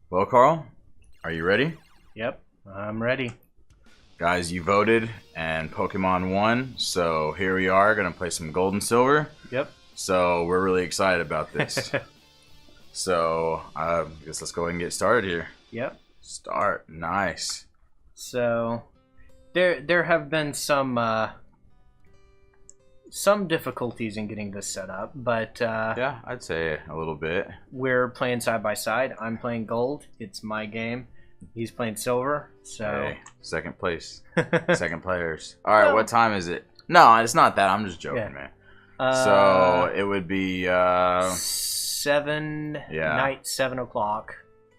Well, Carl, are you ready? Yep, I'm ready. Guys, you voted and Pokemon won, so here we are going to play some Gold and Silver. Yep. So we're really excited about this. So I guess let's go ahead and get started here. Yep. Start. Nice. So there have been some difficulties in getting this set up, but Yeah, I'd say a little bit. we're playing side by side. I'm playing gold. It's my game. He's playing silver. So Hey, second place. Second players. All right, what time is it? No, it's not that. I'm just joking, Yeah. man. So it would be... 7 Yeah. night 7 o'clock.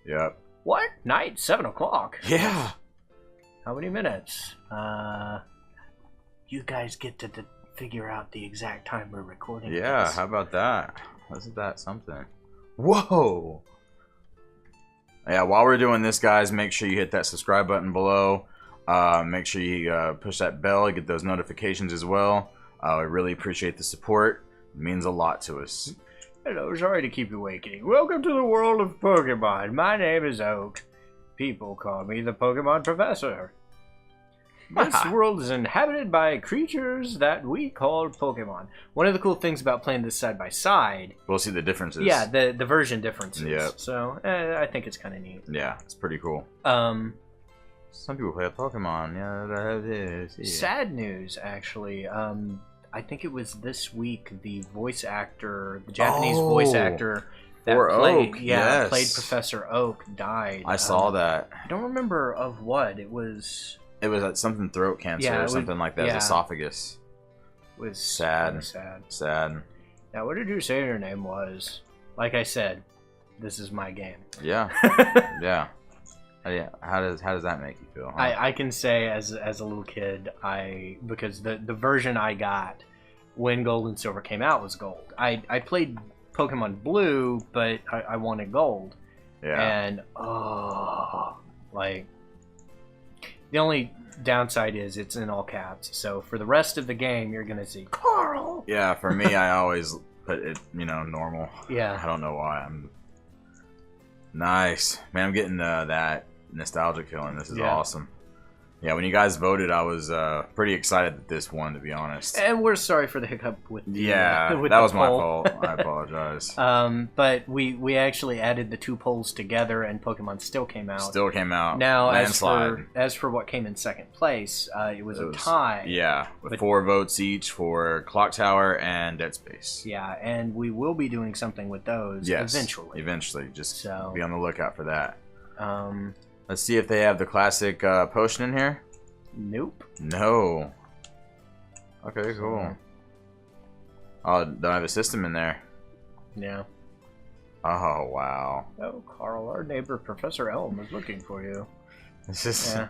Yep. What? Night 7 o'clock? Yeah. How many minutes? You guys get to figure out the exact time we're recording. Yeah, this. how about that? Isn't that something? Whoa! Yeah, while we're doing this, guys, make sure you hit that subscribe button below. Make sure you push that bell to get those notifications as well. We really appreciate the support. It means a lot to us. Hello, sorry to keep you waiting. Welcome to the world of Pokemon. My name is Oak. People call me the Pokemon Professor. This world is inhabited by creatures that we call Pokemon. One of the cool things about playing this side by side, We'll see the differences. yeah, the version differences. Yep. So I think it's kind of neat. Yeah, it's pretty cool. Um, Some people play Pokemon. Yeah, that have this. Yeah. sad news, actually. I think it was this week. The voice actor, the Japanese voice actor that For played, Oak, yeah, yes. played Professor Oak, died. I saw that. I don't remember of what it was. It was something throat cancer Yeah, it or was- something like that. yeah. Esophagus. Was Sad. kinda sad. Sad. Now, what did you say your name was? Like I said, this is my game. Yeah. Yeah. Yeah. How does that make you feel? Huh? I can say as a little kid, because the version I got when Gold and Silver came out was gold. I played Pokemon Blue, but I wanted gold. Yeah. And like the only downside is it's in all caps. So for the rest of the game, you're gonna see Carl. Yeah, for me, I always put it, normal. I Yeah. don't know why. Nice. Man, I'm getting that nostalgic feeling. This is Yeah. awesome. Yeah, when you guys voted, I was pretty excited that this won, to be honest. And we're sorry for the hiccup with the, Yeah, with that the was my poll. fault. I apologize. But we actually added the two polls together, and Pokemon still came out. Still came out. Now, landslide. as for what came in second place, it was a tie. Yeah, with But- 4 votes each for Clock Tower and Dead Space. Yeah, and we will be doing something with those Yes, eventually. Eventually, just So- be on the lookout for that. Let's Let's see if they have the classic potion in here. nope. No. Okay, cool. Oh, don't have a system in there. Yeah. Oh, wow. Oh, Carl, our neighbor Professor Elm is looking for you. This is... Yeah.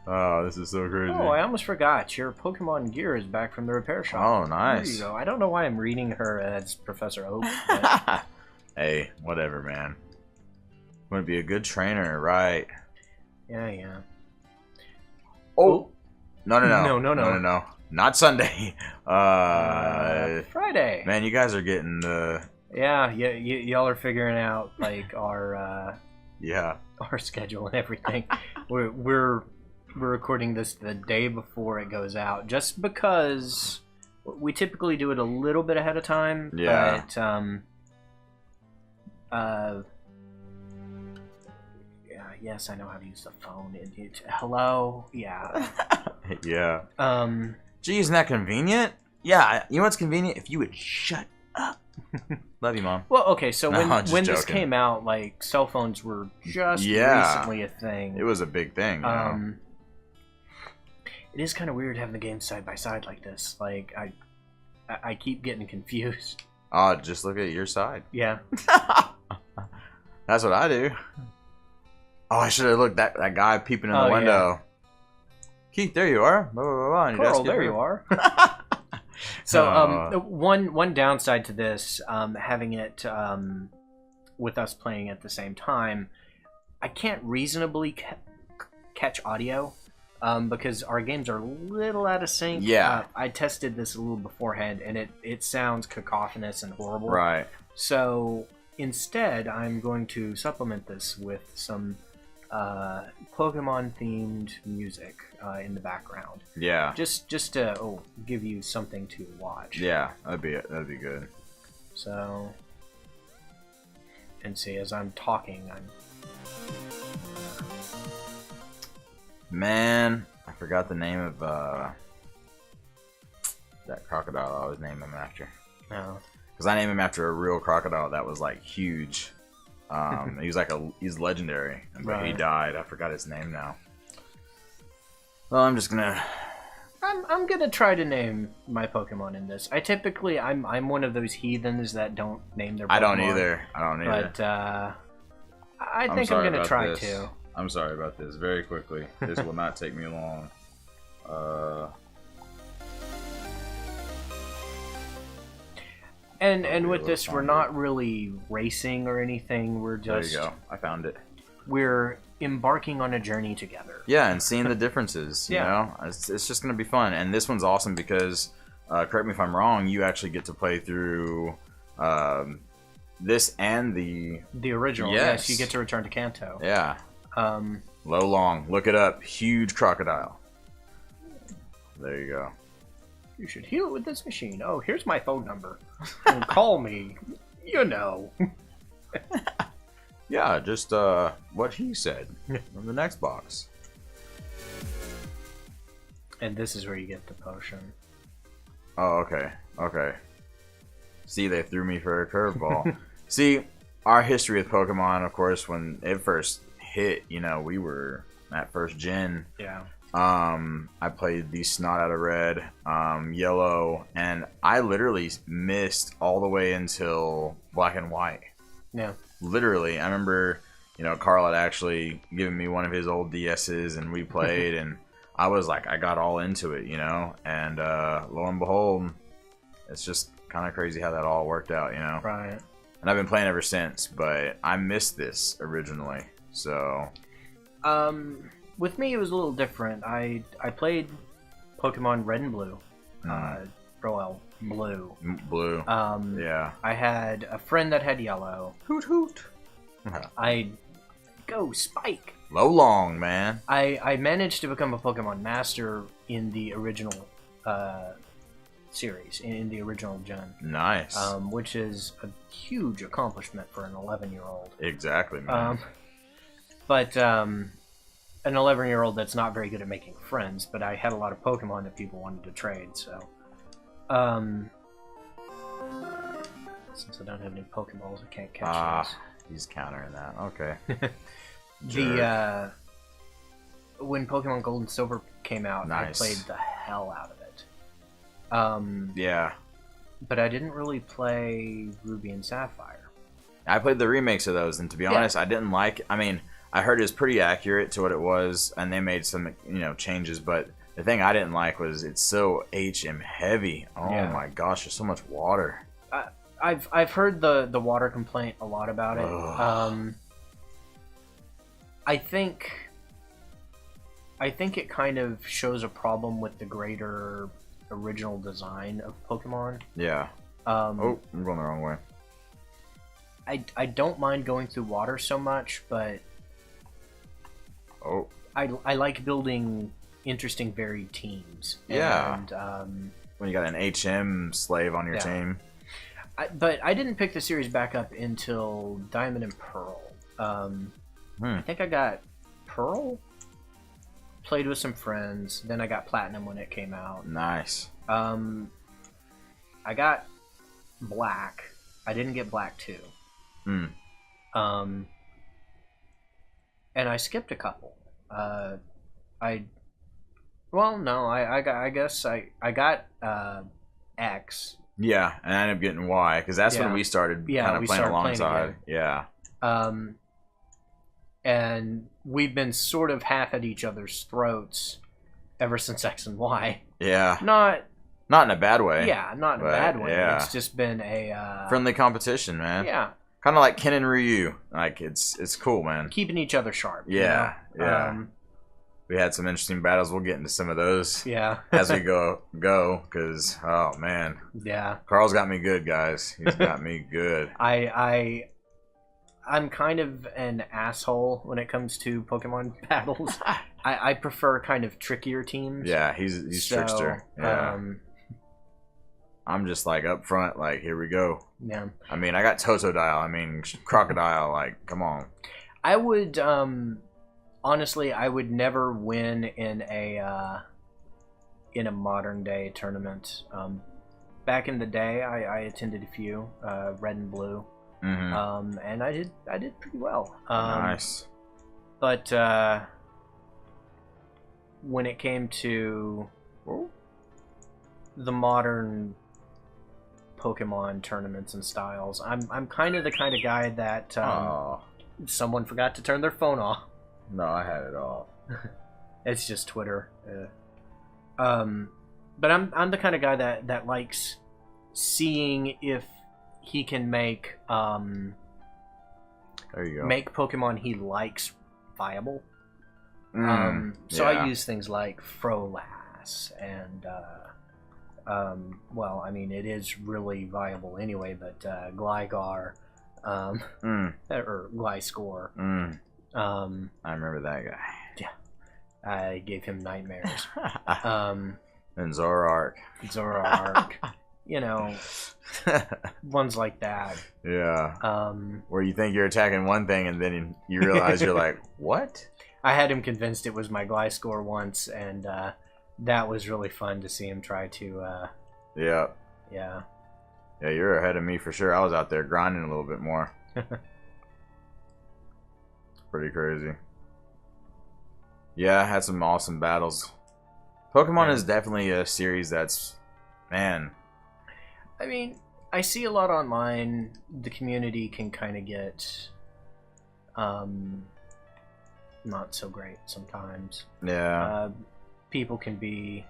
Oh, this is so crazy. Oh, I almost forgot. Your Pokemon gear is back from the repair shop. Oh, There nice. you go. I don't know why I'm reading her as Professor Oak. But Hey, whatever, man. Want to be a good trainer, right? yeah. Oh! No. No. Not Sunday. Friday. Man, you guys are getting the... Yeah, y'all are figuring out like our Yeah. our schedule and everything. we're recording this the day before it goes out, just because we typically do it a little bit ahead of time. Yeah. But yes, I know how to use the phone. Hello. Yeah. Yeah. Gee, isn't that convenient? Yeah, you know what's convenient? If you would shut up. Love you, Mom. Well, okay, so No, I'm when just this joking. came out, like, cell phones were just Yeah. recently a thing. It was a big thing, you know? It is kind of weird having the games side by side like this. Like, I keep getting confused. Oh, just look at your side. Yeah. That's what I do. Oh, I should have looked at that guy peeping in the Oh, window. Keith, there you are. Blah, blah, blah, blah, and your Carl, desk there is- you are. So, one downside to this, having it with us playing at the same time, I can't reasonably catch audio because our games are a little out of sync. Yeah. I tested this a little beforehand, and it sounds cacophonous and horrible. Right. So instead, I'm going to supplement this with some Pokemon-themed music in the background. Yeah. Just to give you something to watch. Yeah, that'd be good. So, and see, as I'm talking, Man, I forgot the name of that crocodile I always name him after. Oh. Because I named him after a real crocodile that was like huge. He's legendary, but he died. I forgot his name now. Well, I'm gonna try to name my Pokemon in this. I'm one of those heathens that don't name their Pokemon. I don't either. But I think I'm gonna try to. I'm sorry about this. Very quickly. This will not take me long. And with this, we're not really racing or anything. We're just... There you go. I found it. We're embarking on a journey together. Yeah, and seeing the differences, you know? It's just going to be fun. And this one's awesome because, correct me if I'm wrong, you actually get to play through this and the original. Yes, you get to return to Kanto. Yeah. Low Long. Look it up. Huge crocodile. There you go. You should heal it with this machine. Oh, here's my phone number. Call me. You know. Yeah, just what he said from the next box. And this is where you get the potion. Oh, okay. Okay. See, they threw me for a curveball. See, our history with Pokemon, of course, when it first hit, you know, we were at first gen. Yeah. I played the snot out of red, yellow, and I literally missed all the way until black and white. Yeah. Literally, I remember, you know, Carl had actually given me one of his old DS's and we played, and I was like, I got all into it, you know, and lo and behold, it's just kind of crazy how that all worked out, you know. Right. And I've been playing ever since, but I missed this originally, so. With me, it was a little different. I played Pokemon Red and Blue. Royal Blue. Blue. Yeah. I had a friend that had Yellow. Hoot hoot. I go Spike. Low Long, man. I managed to become a Pokemon Master in the original series, in the original gen. Nice. Which is a huge accomplishment for an 11-year-old. Exactly, man. But an 11-year-old that's not very good at making friends, but I had a lot of Pokemon that people wanted to trade, so. Since I don't have any Pokeballs, I can't catch those. He's countering that. Okay. When Pokemon Gold and Silver came out, nice. I played the hell out of it. Yeah. But I didn't really play Ruby and Sapphire. I played the remakes of those, and to be honest, I didn't like. I mean, I heard it was pretty accurate to what it was, and they made some, you know, changes. But the thing I didn't like was it's so HM heavy. Oh my gosh, there's so much water. I've heard the water complaint a lot about it. I think it kind of shows a problem with the greater original design of Pokemon. Yeah. Oh, I'm going the wrong way. I don't mind going through water so much, but I like building interesting, varied teams. Yeah. And when you got an HM slave on your team. But I didn't pick the series back up until Diamond and Pearl. I think I got Pearl, played with some friends, then I got Platinum when it came out. Nice. I got Black. I didn't get Black 2. And I skipped a couple. I guess I got X. Yeah, and I ended up getting Y, because that's when we started kind of playing alongside. Yeah. And we've been sort of half at each other's throats ever since X and Y. Yeah. Not in a bad way. Yeah, not in a bad way. Yeah. It's just been a friendly competition, man. Yeah. Kind of like Ken and Ryu. Like it's cool, man. Keeping each other sharp. Yeah. You know? Yeah. We had some interesting battles. We'll get into some of those. Yeah. As we go, because oh man. Yeah. Carl's got me good, guys. He's got me good. I I'm kind of an asshole when it comes to Pokemon battles. I prefer kind of trickier teams. Yeah, he's trickster. Yeah. I'm just like up front, like, here we go. Yeah. I mean, I got Totodile. I mean, Crocodile. Like, come on. I would, honestly, I would never win in a modern day tournament. Back in the day, I attended a few, red and blue, and I did pretty well. Nice. But when it came to the modern Pokemon tournaments and styles, I'm kind of the kind of guy that someone forgot to turn their phone off. No, I had it off. It's just Twitter. But I'm the kind of guy that likes seeing if he can make there you go. make Pokemon he likes viable. So yeah. I use things like Frolas and well, I mean, it is really viable anyway, but Gligar, or Gliscor. I remember that guy. Yeah, I gave him nightmares. And Zoroark. You know, ones like that. Yeah. Where you think you're attacking one thing and then you realize you're like, what? I had him convinced it was my Gliscor once, and that was really fun to see him try to... Yeah. Yeah. Yeah, you're ahead of me for sure. I was out there grinding a little bit more. Pretty crazy. Yeah, I had some awesome battles. Pokemon is definitely a series that's... Man. I mean, I see a lot online. The community can kind of get... not so great sometimes. Yeah. People can be...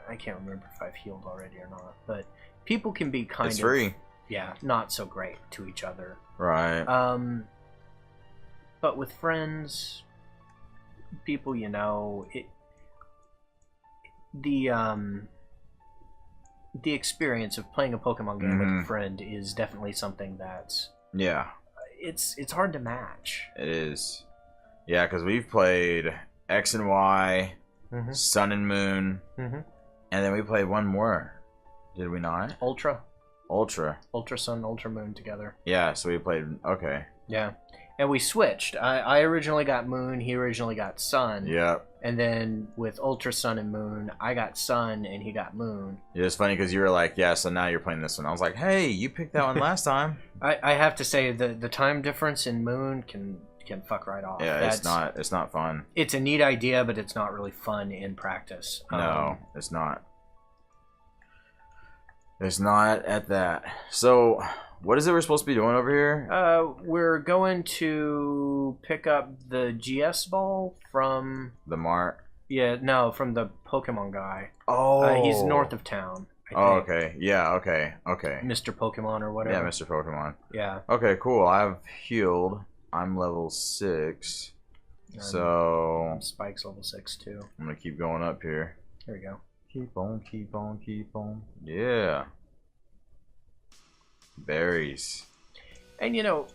I can't remember if I've healed already or not, but people can be kind it's of... free. Yeah, not so great to each other. Right. But with friends, people you know, the experience of playing a Pokemon game with a friend is definitely something that's... Yeah. It's hard to match. It is. Yeah, because we've played X and Y, Sun and Moon, and then we played one more. Did we not? Ultra Sun, Ultra Moon together. Yeah, so we played... Okay. Yeah. And we switched. I originally got Moon, he originally got Sun. Yeah. And then with Ultra Sun and Moon, I got Sun and he got Moon. Yeah, it's funny because you were like, yeah, so now you're playing this one. I was like, hey, you picked that one last time. I have to say the time difference in Moon can fuck right off. Yeah, it's not fun. It's a neat idea, but it's not really fun in practice. No, it's not. It's not at that. So, what is it we're supposed to be doing over here? We're going to pick up the GS ball from... The Mart? Yeah, no, from the Pokemon guy. Oh. He's north of town, I think. Oh, okay. Yeah, okay. Mr. Pokemon or whatever. Yeah, Mr. Pokemon. Yeah. Okay, cool. I've healed. I'm level 6. So... Spike's level 6, too. I'm going to keep going up here. There we go. Keep on, keep on, keep on. Yeah. Berries. And you know,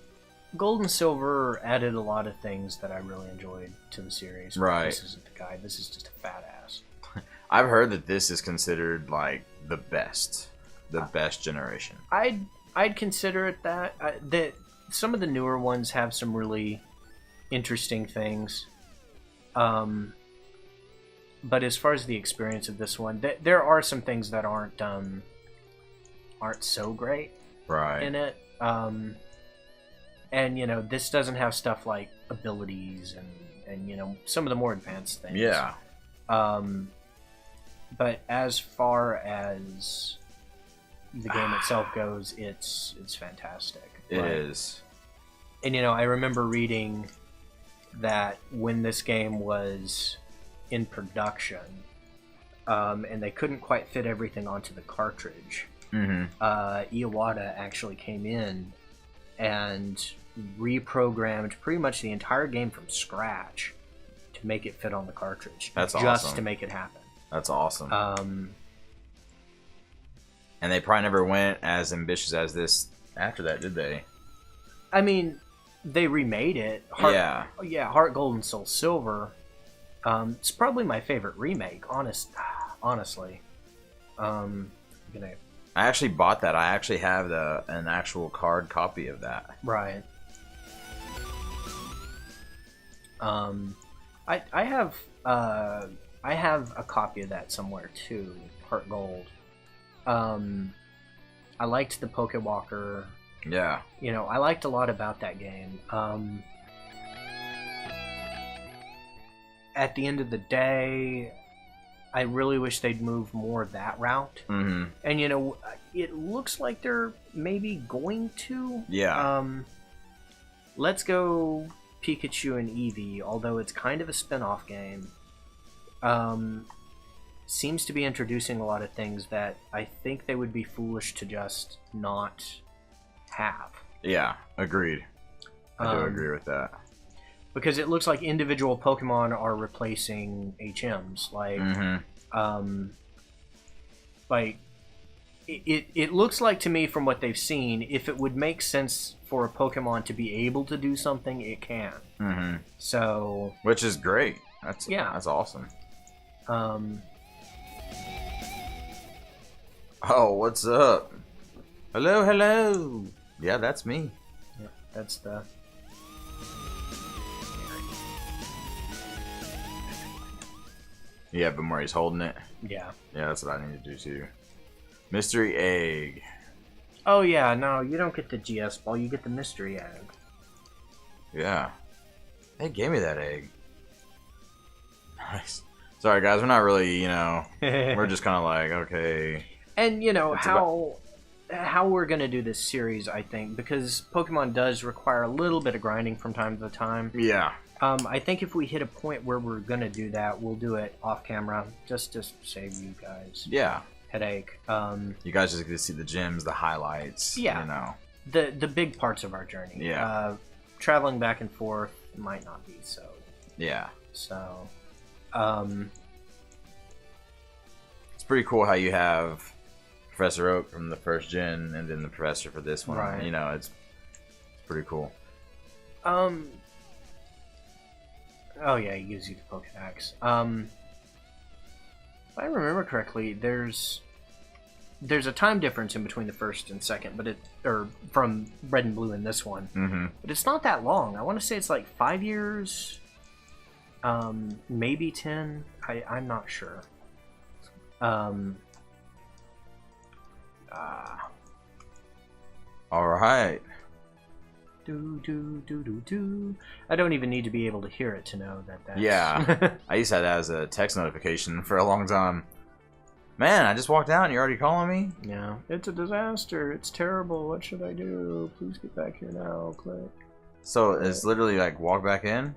Gold and Silver added a lot of things that I really enjoyed to the series. Right. This isn't the guide. This is just a fat ass. I've heard that this is considered like the best generation. I'd consider it that. That some of the newer ones have some really interesting things. But as far as the experience of this one, there are some things that aren't so great in it. And you know, this doesn't have stuff like abilities and you know, some of the more advanced things. Yeah. But as far as the game itself goes, it's fantastic. It is. And you know, I remember reading that when this game was in production, and they couldn't quite fit everything onto the cartridge. Iwata actually came in and reprogrammed pretty much the entire game from scratch to make it fit on the cartridge. That's just awesome. to make it happen. That's awesome. And they probably never went as ambitious as this after that, did they? I mean, they remade it. Yeah. Yeah, Heart Gold and Soul Silver. It's probably my favorite remake, honestly. I actually bought that. I actually have an actual card copy of that. Right. I have a copy of that somewhere too. Heart Gold. I liked the Pokewalker. Yeah. You know, I liked a lot about that game. At the end of the day, I really wish they'd move more that route. Mm-hmm. And, you know, it looks like they're maybe going to. Yeah. Let's Go Pikachu and Eevee, although it's kind of a spin-off game, seems to be introducing a lot of things that I think they would be foolish to just not have. Yeah, agreed. I do agree with that. Because it looks like individual Pokemon are replacing HMs. Like, it looks like to me from what they've seen, if it would make sense for a Pokemon to be able to do something, it can. Mm-hmm. So, which is great. That's awesome. Oh, what's up? Hello, hello. Yeah, that's me. Yeah, that's the. Yeah, but where he's holding it. Yeah. Yeah, that's what I need to do too. Mystery egg. Oh yeah, no, you don't get the GS ball. You get the mystery egg. Yeah. They gave me that egg. Nice. Sorry guys, we're not really, we're just kind of like, okay. And how we're gonna do this series, I think, because Pokemon does require a little bit of grinding from time to time. Yeah. I think if we hit a point where we're gonna do that, we'll do it off camera, just to save you guys. Yeah. Headache. You guys just get to see the gems, the highlights. Yeah. The big parts of our journey. Yeah. Traveling back and forth might not be so. Yeah. So. It's pretty cool how you have Professor Oak from the first gen, and then the professor for this one. Right. It's pretty cool. Oh yeah, he gives you the Pokedex. If I remember correctly, there's a time difference in between the first and second, or from Red and Blue in this one. Mm-hmm. But it's not that long. I want to say it's like 5 years, maybe 10. I'm not sure. All right. Do. I don't even need to be able to hear it to know that that's... Yeah. I used to have that as a text notification for a long time. Man, I just walked out and you're already calling me? Yeah. It's a disaster. It's terrible. What should I do? Please get back here now. Click. So it's literally like walk back in?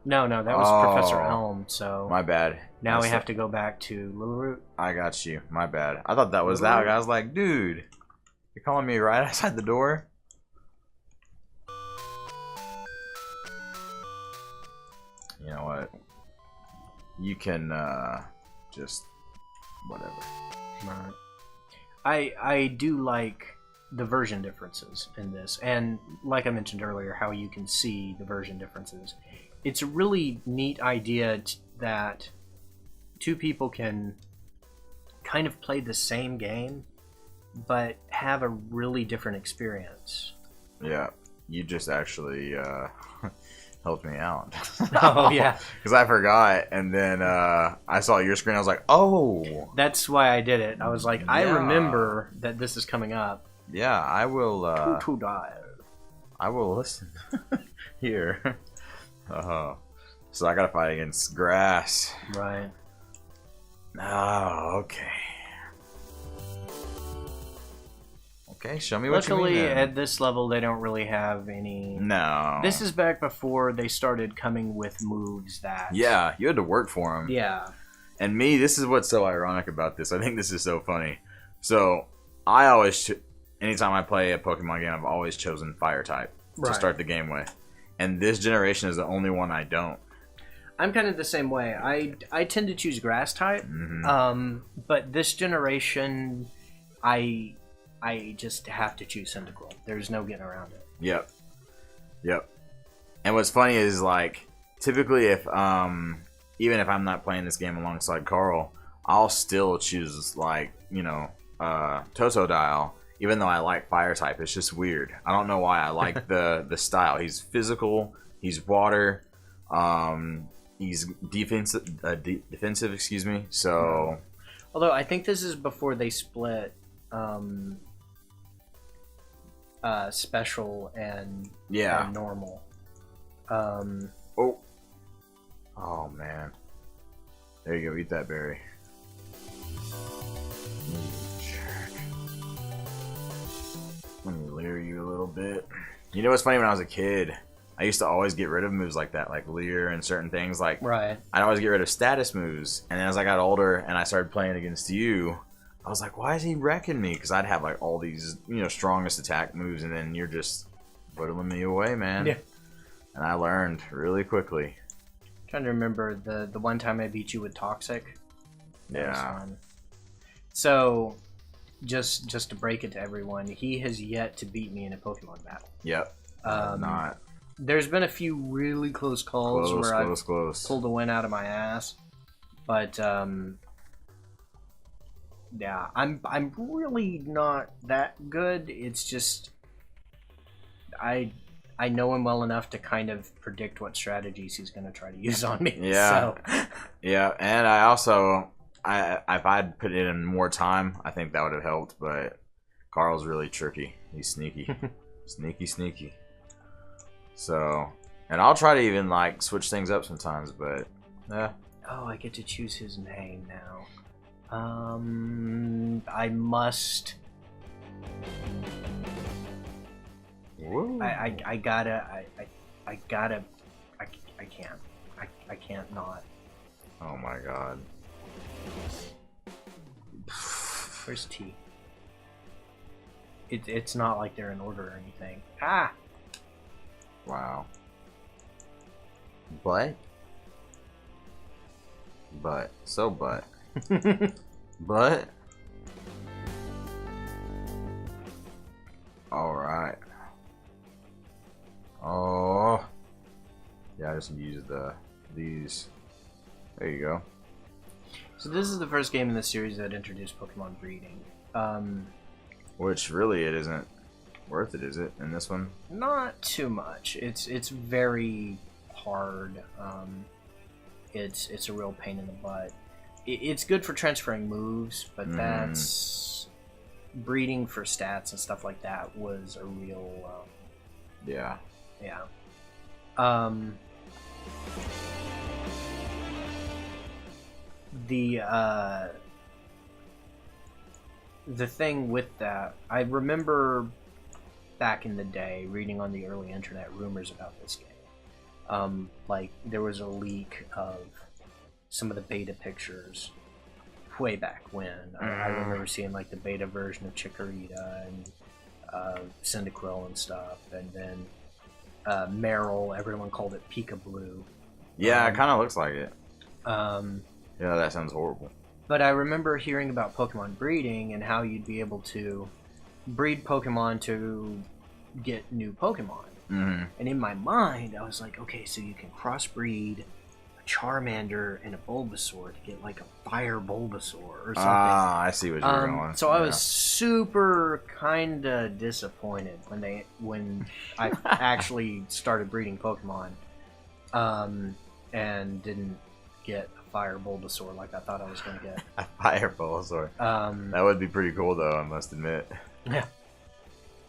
No, that was Professor Elm, so... My bad. Now we have to go back to Little Root. I got you. My bad. I thought that was that. I was like, dude, you're calling me right outside the door? You know what? You can just whatever. Right. I do like the version differences in this, and like I mentioned earlier, how you can see the version differences. It's a really neat idea that two people can kind of play the same game, but have a really different experience. Yeah, you just actually helped me out. Oh, yeah. Because I forgot, and then I saw your screen, I was like, oh! That's why I did it. I was like, I remember that this is coming up. Yeah, I will... I will listen. Here. So I gotta fight against grass. Right. Oh, okay. Okay, show me what you mean. Luckily, at this level, they don't really have any... No. This is back before they started coming with moves that... Yeah, you had to work for them. Yeah. And me, this is what's so ironic about this. I think this is so funny. So, I always... anytime I play a Pokemon game, I've always chosen Fire type to start the game with. And this generation is the only one I don't. I'm kind of the same way. I tend to choose Grass type. Mm-hmm. But this generation, I just have to choose Cyndaquil. There's no getting around it. Yep. Yep. And what's funny is, like, typically if even if I'm not playing this game alongside Carl, I'll still choose, like, you know, Totodile, even though I like fire type. It's just weird. I don't know why. I like the style. He's physical. He's water. He's defensive. Excuse me. So, although I think this is before they split special and normal. Oh man. There you go. Eat that berry. Let me leer you a little bit. You know what's funny? When I was a kid, I used to always get rid of moves like that, like leer and certain things. Like, right. I'd always get rid of status moves. And then as I got older and I started playing against you, I was like, why is he wrecking me? Because I'd have like all these, you know, strongest attack moves, and then you're just whittling me away, man. Yeah. And I learned really quickly. I'm trying to remember the one time I beat you with Toxic. That was fun. So, just to break it to everyone, he has yet to beat me in a Pokemon battle. Yep. Not. There's been a few really close calls where I've pulled a win out of my ass, but yeah, I'm really not that good. It's just I know him well enough to kind of predict what strategies he's going to try to use on me. Yeah. So. Yeah, and I also if I'd put it in more time, I think that would have helped, but Carl's really tricky. He's sneaky. Sneaky. So, and I'll try to even like switch things up sometimes, but yeah. Oh, I get to choose his name now. I must. Woo. I can't not. Oh my god. Where's T? It's not like they're in order or anything. Ah! Wow. But. But. Alright. Oh. Yeah, I just used these. There you go. So this is the first game in the series that introduced Pokemon breeding. Which really it isn't worth it, is it, in this one? Not too much. It's very hard. It's a real pain in the butt. It's good for transferring moves, but that's breeding for stats and stuff like that was a real yeah. The thing with that, I remember back in the day reading on the early internet rumors about this game. Like there was a leak of some of the beta pictures way back when. I remember seeing like the beta version of Chikorita and Cyndaquil and stuff, and then Meryl, everyone called it Pika Blue. Yeah, it kind of looks like it. Yeah, that sounds horrible. But I remember hearing about Pokemon breeding and how you'd be able to breed Pokemon to get new Pokemon. Mm-hmm. And in my mind, I was like, okay, so you can crossbreed a Charmander and a Bulbasaur to get like a Fire Bulbasaur or something. Ah, I see what you're going. So I was super kind of disappointed when I actually started breeding Pokemon, and didn't get a Fire Bulbasaur like I thought I was going to get. A Fire Bulbasaur. That would be pretty cool, though, I must admit. Yeah.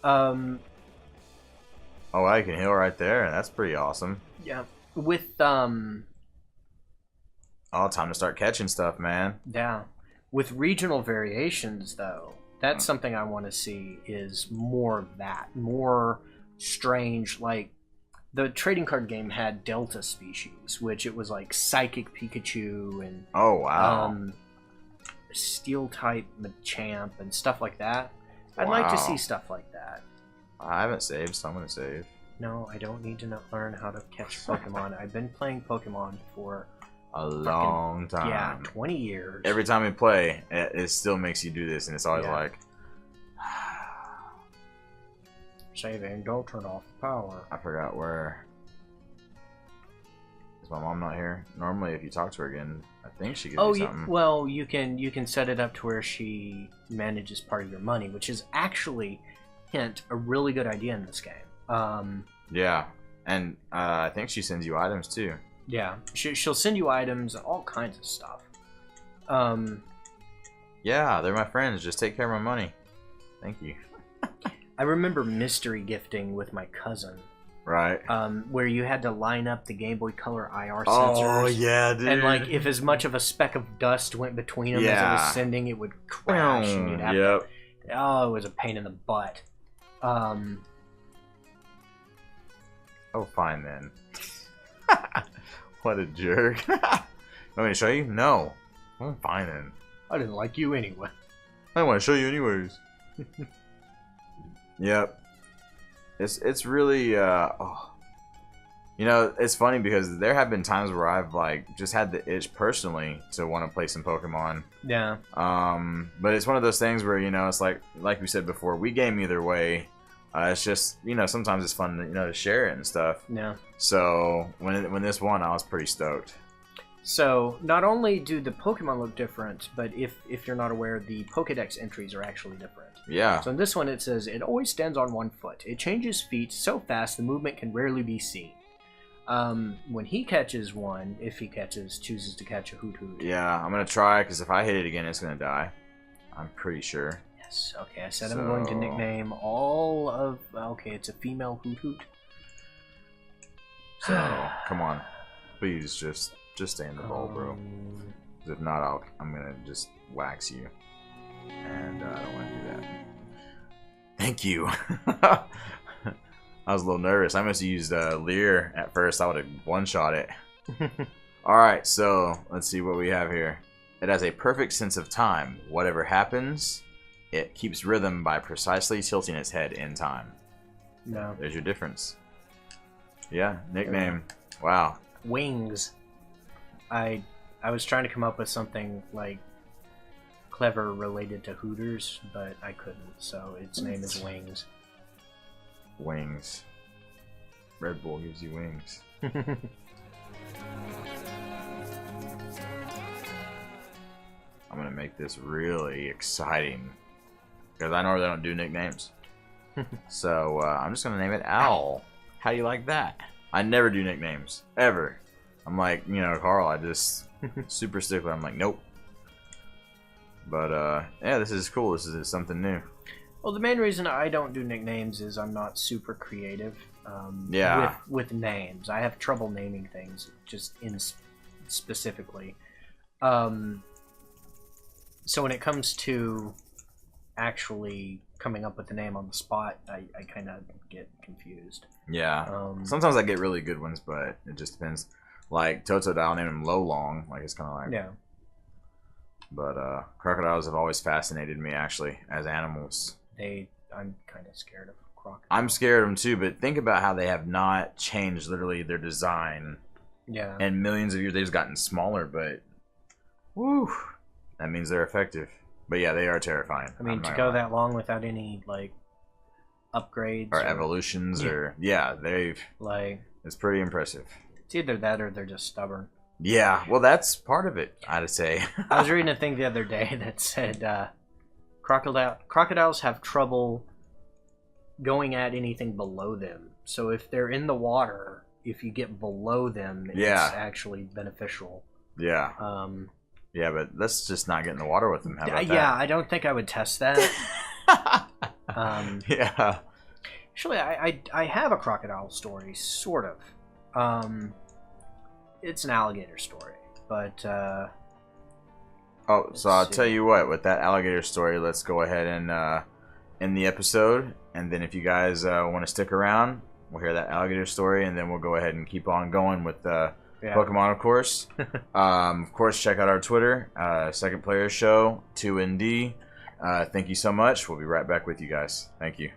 Oh, I can heal right there. That's pretty awesome. Yeah. With oh, time to start catching stuff, man. Yeah. With regional variations, though, that's something I want to see is more of that. More strange, like, the trading card game had Delta species, which it was like Psychic Pikachu and... Oh, wow. Steel-type Machamp and stuff like that. I'd like to see stuff like that. I haven't saved, so I'm going to save. No, I don't need to learn how to catch Pokemon. I've been playing Pokemon for... a long time. Yeah, 20 years. Every time we play, it still makes you do this, and it's always like... Saving. Don't turn off the power. I forgot where. Is my mom not here? Normally, if you talk to her again, I think she gives you something. Well, you can set it up to where she manages part of your money, which is actually, hint, a really good idea in this game. Yeah, and I think she sends you items too. Yeah, she'll send you items, all kinds of stuff. Yeah, they're my friends. Just take care of my money. Thank you. I remember mystery gifting with my cousin. Right. Where you had to line up the Game Boy Color IR sensors. sensors. Oh, yeah, dude. And, like, if as much of a speck of dust went between them as it was sending, it would crash. And you'd have to, oh, it was a pain in the butt. Oh, fine, then. What a jerk. Want me to show you? No. I'm fine, then. I didn't like you anyway. I want to show you anyways. Yep. It's really you know, it's funny because there have been times where I've like just had the itch personally to want to play some Pokemon. Yeah. But it's one of those things where, you know, it's like we said before, we game either way. It's just, you know, sometimes it's fun to, you know, to share it and stuff. Yeah. So when this won, I was pretty stoked. So not only do the Pokemon look different, but if you're not aware, the Pokedex entries are actually different. Yeah. So in this one it says, it always stands on one foot. It changes feet so fast the movement can rarely be seen. When he catches one, if he chooses to catch a Hoot Hoot. Yeah, I'm going to try, because if I hit it again, it's going to die. I'm pretty sure. Yes, okay, I said I'm going to nickname all of... Okay, it's a female Hoot Hoot. So, come on. Please, just stay in the ball, bro. If not, I'm going to just wax you. And I don't want to do that. Thank you. I was a little nervous. I must have used Leer at first. I would have one-shot it. Alright, so let's see what we have here. It has a perfect sense of time. Whatever happens, it keeps rhythm by precisely tilting its head in time. No. There's your difference. Yeah, nickname. Wow. Wings. I was trying to come up with something like clever related to Hooters, but I couldn't, so its name is Wings. Wings. Red Bull gives you wings. I'm gonna make this really exciting because I know they don't do nicknames. So I'm just gonna name it Owl. How do you like that? I never do nicknames ever. I'm like, you know, Carl, I just super stickler. I'm like, nope. But yeah, this is cool. This is something new. Well, the main reason I don't do nicknames is I'm not super creative. Yeah. With names, I have trouble naming things, just specifically. So when it comes to actually coming up with a name on the spot, I kind of get confused. Yeah. Sometimes I get really good ones, but it just depends. Like Totodile, I'll name him Low Long. Like it's kind of like. Yeah. But crocodiles have always fascinated me, actually, as animals. I'm kind of scared of crocodiles. I'm scared of them too, but think about how they have not changed literally their design. Yeah. In millions of years, they've gotten smaller, but woo, that means they're effective. But yeah, they are terrifying. I mean, to go that long without any like upgrades or evolutions, or yeah, it's pretty impressive. It's either that or they're just stubborn. Yeah, well, that's part of it, I'd say. I was reading a thing the other day that said crocodiles have trouble going at anything below them. So if they're in the water, if you get below them, it's actually beneficial. Yeah. Yeah, but let's just not get in the water with them. How about that? Yeah, I don't think I would test that. Yeah. Actually, I have a crocodile story, sort of. It's an alligator story, but so I'll tell you what, with that alligator story, let's go ahead and end the episode, and then if you guys want to stick around, we'll hear that alligator story, and then we'll go ahead and keep on going with Pokemon, of course. Of course, check out our Twitter, Second Player Show, 2ND. Thank you so much. We'll be right back with you guys. Thank you.